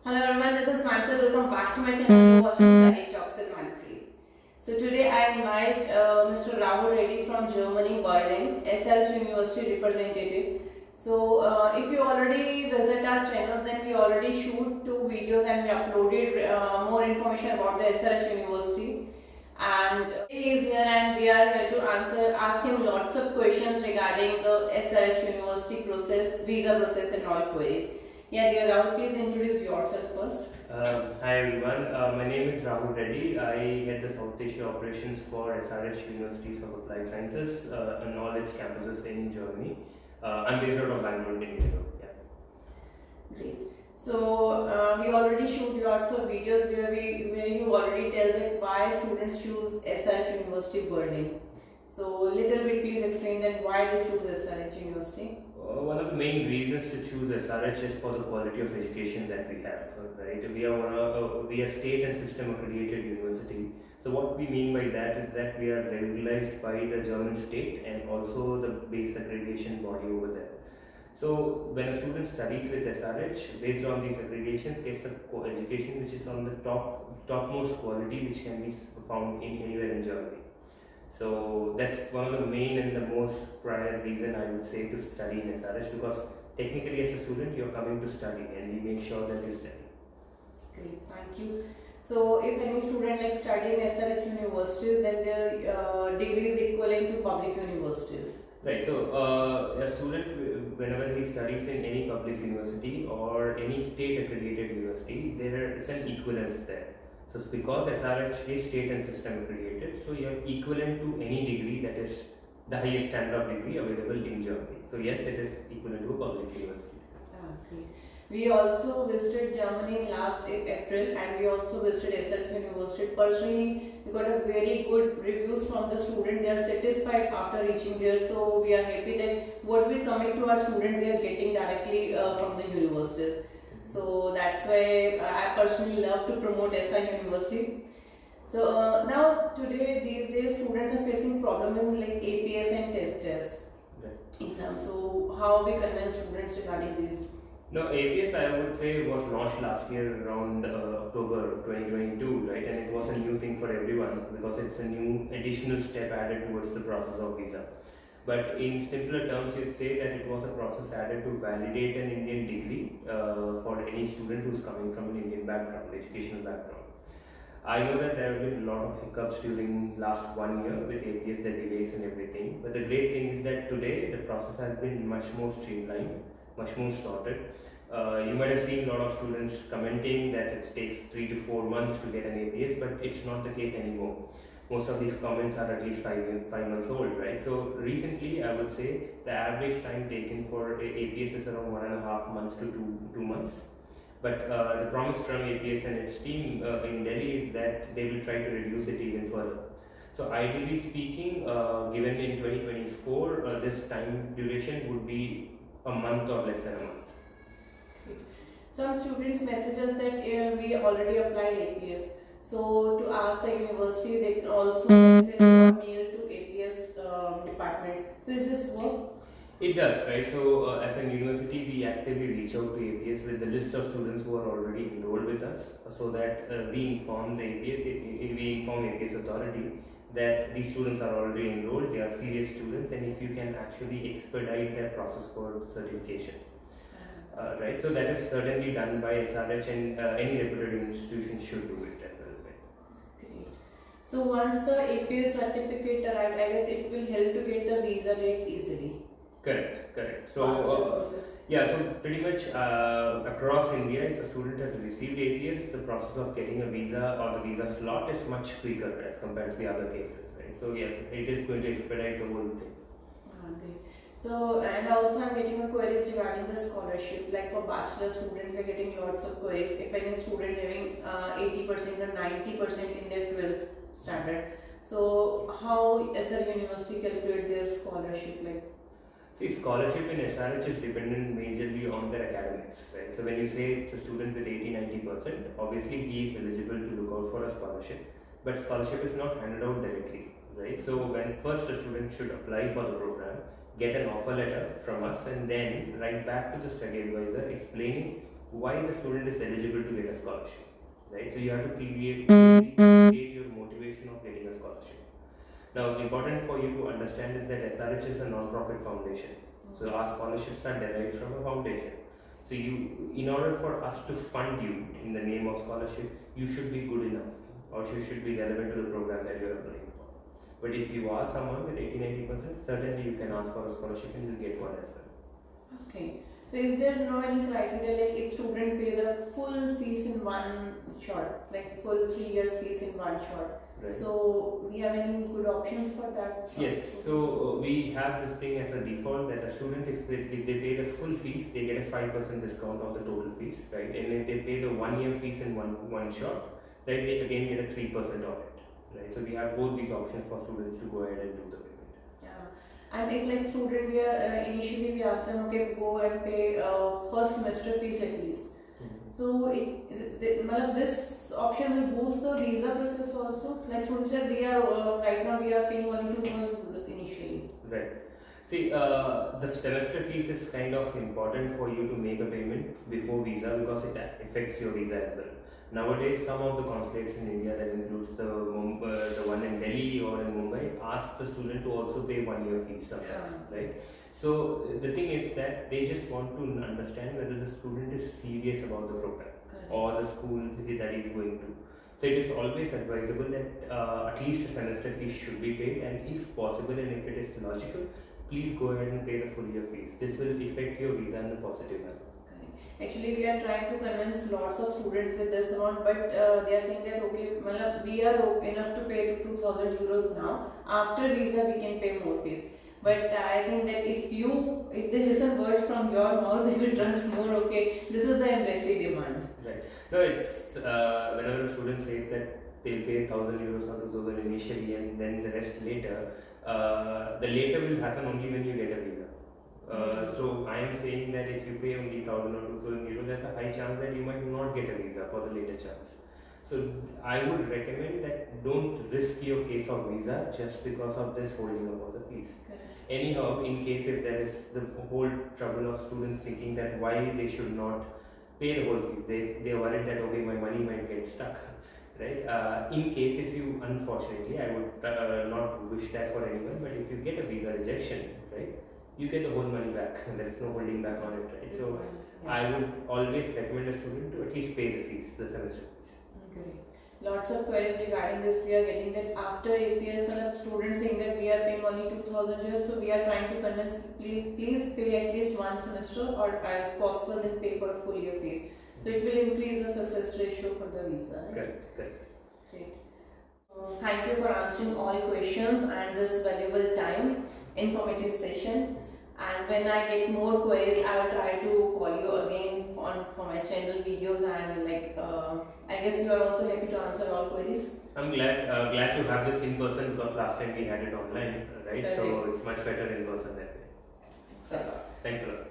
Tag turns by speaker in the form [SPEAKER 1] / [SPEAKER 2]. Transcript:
[SPEAKER 1] Hello everyone, this is Manpreet. Welcome back to my channel. Watching Study Talks with Manpreet. So today I invite Mr. Rahul Reddy from Germany, Berlin, SRH University representative. So if you already visit our channels, then we already shoot 2 videos and we uploaded more information about the SRH University. And he is here and we are here to ask him lots of questions regarding the SRH University process, visa process and all queries. Yeah, dear Rahul, please introduce yourself first.
[SPEAKER 2] Hi everyone, my name is Rahul Reddy. I head the South Asia operations for SRH Universities of Applied Sciences and all its campuses in Germany. I'm based out of Bangalore, India. Yeah.
[SPEAKER 1] Great. So we already shoot lots of videos where you already tell that why students choose SRH University Berlin. So little bit please explain that why they choose SRH University.
[SPEAKER 2] One of the main reasons to choose SRH is for the quality of education that we have. Right, we are state and system accredited university. So what we mean by that is that we are regularized by the German state and also the base accreditation body over there. So when a student studies with SRH, based on these accreditations, gets a education which is on the topmost quality which can be found in anywhere in Germany. So that's one of the main and the most prior reason I would say to study in SRH, because technically as a student you're coming to study and we make sure that you study.
[SPEAKER 1] Great, thank you. So if any student like study in SRH universities, then their degree is equivalent to public universities.
[SPEAKER 2] Right, so a student, whenever he studies in any public university or any state accredited university, there is an equivalence there. So because SRH is state and system accredited, so you are equivalent to any degree that is the highest standard of degree available in Germany. So yes, it is equivalent to a public university.
[SPEAKER 1] Okay. We also visited Germany last April and we also visited SRH University. Personally, we got a very good reviews from the students. They are satisfied after reaching there. So we are happy that what we commit to our students, they are getting directly from the universities. So that's why I personally love to promote SRH University. So now today, these days, students are facing problems in like APS and test exam. So how we convince students regarding these?
[SPEAKER 2] No, APS I would say was launched last year around October 2022, right? And it was a new thing for everyone because it's a new additional step added towards the process of visa. But in simpler terms, you'd say that it was a process added to validate an Indian degree for any student who's coming from an Indian background, educational background. I know that there have been a lot of hiccups during last 1 year with APS, the delays and everything. But the great thing is that today the process has been much more streamlined, much more sorted. You might have seen a lot of students commenting that it takes 3 to 4 months to get an APS, but it's not the case anymore. Most of these comments are at least 5 months old, right? So recently, I would say the average time taken for APS is around 1.5 months to 2 months. But the promise from APS and its team in Delhi is that they will try to reduce it even further. So ideally speaking, given in 2024, this time duration would be a month or less than a month.
[SPEAKER 1] Some students message us that we already applied APS. So to ask the university, they can also send a mail to APS department. So is this work?
[SPEAKER 2] It does, right? So as a university, we actively reach out to APS with the list of students who are already enrolled with us, so that we inform the APS authority that these students are already enrolled, they are serious students, and if you can actually expedite their process for certification. Right, so that is certainly done by SRH, and any reputed institution should do it as well.
[SPEAKER 1] Great. So once the APS certificate arrives, I guess it will help to get the visa dates easily.
[SPEAKER 2] Correct. So yeah, so pretty much across India, if a student has received APS, the process of getting a visa or the visa slot is much quicker as compared to the other cases, right? So yeah, it is going to expedite the whole thing.
[SPEAKER 1] Great. So, and also I'm getting a queries regarding the scholarship. Like for bachelor students, we're getting lots of queries. If any student having 80% or 90% in their 12th standard, so how SR University calculate their scholarship? Like,
[SPEAKER 2] see, scholarship in SRH is dependent majorly on their academics, right? So when you say it's a student with 80-90%, obviously he is eligible to look out for a scholarship, but scholarship is not handed out directly, right? So when first a student should apply for the program, get an offer letter from us, and then write back to the study advisor explaining why the student is eligible to get a scholarship, right? So you have to create your motivation of getting a scholarship. Now, important for you to understand is that SRH is a non-profit foundation. So our scholarships are derived from a foundation. So in order for us to fund you in the name of scholarship, you should be good enough, or you should be relevant to the program that you are applying for. But if you are someone with 80-90%, certainly you can ask for a scholarship and you'll get one as well.
[SPEAKER 1] Okay. So is there no any criteria, like if student pay the full fees in one shot, like full 3 years fees in one shot?
[SPEAKER 2] Right.
[SPEAKER 1] So we have any good options for that?
[SPEAKER 2] Yes. So we have this thing as a default that a student, if they pay the full fees, they get a 5% discount on the total fees, right? And if they pay the 1 year fees in one shot, right, they again get a 3% on it, right? So we have both these options for students to go ahead and do the payment.
[SPEAKER 1] Yeah. And if like student, we are initially we ask them, okay, go and pay first semester fees at least. So this option will boost the visa process also. Like students said, we are right now we are paying only 2,000 initially.
[SPEAKER 2] Right. See, the semester fees is kind of important for you to make a payment before visa because it affects your visa as well. Nowadays, some of the consulates in India, that includes the one in Delhi or in Mumbai, ask the student to also pay 1 year fees sometimes, right? So the thing is that they just want to understand whether the student is serious about the program or the school that he is going to. So it is always advisable that at least a semester fee should be paid, and if possible and if it is logical, please go ahead and pay the full year fees. This will affect your visa in a positive manner.
[SPEAKER 1] Actually, we are trying to convince lots of students with this amount, but they are saying that okay, we are enough to pay 2,000 euros now. After visa, we can pay more fees. But I think that if they listen words from your mouth, they will trust more. Okay, this is the embassy demand.
[SPEAKER 2] Right. No, it's whenever a student says that they'll pay 1,000 euros or 2,000 initially and then the rest later, the later will happen only when you get a visa. So I am saying that if you pay only 1,000 or 2,000 euros, there's a high chance that you might not get a visa for the later chance. So I would recommend that don't risk your case of visa just because of this holding up of the fees. Anyhow, in case if there is the whole trouble of students thinking that why they should not pay the whole fees, they are worried that okay, my money might get stuck, right? In case if you, unfortunately, I would not wish that for anyone, but if you get a visa rejection, right, you get the whole money back and there is no holding back on it, right? So I would always recommend a student to at least pay the fees, the semester fees.
[SPEAKER 1] Okay. Lots of queries regarding this. We are getting that after APS, students saying that we are paying only 2,000 euros. So we are trying to convince, please pay at least one semester, or if possible, then pay for a full year fees. So it will increase the success ratio for the visa. Right?
[SPEAKER 2] Correct.
[SPEAKER 1] Great. So thank you for answering all questions and this valuable time, informative session. And when I get more queries, I will try to call you again for my channel videos, and I guess you are also happy to answer all queries.
[SPEAKER 2] I'm glad to have this in person because last time we had it online, right? So it's much better in person that way.
[SPEAKER 1] Thanks a lot.
[SPEAKER 2] Thanks a lot.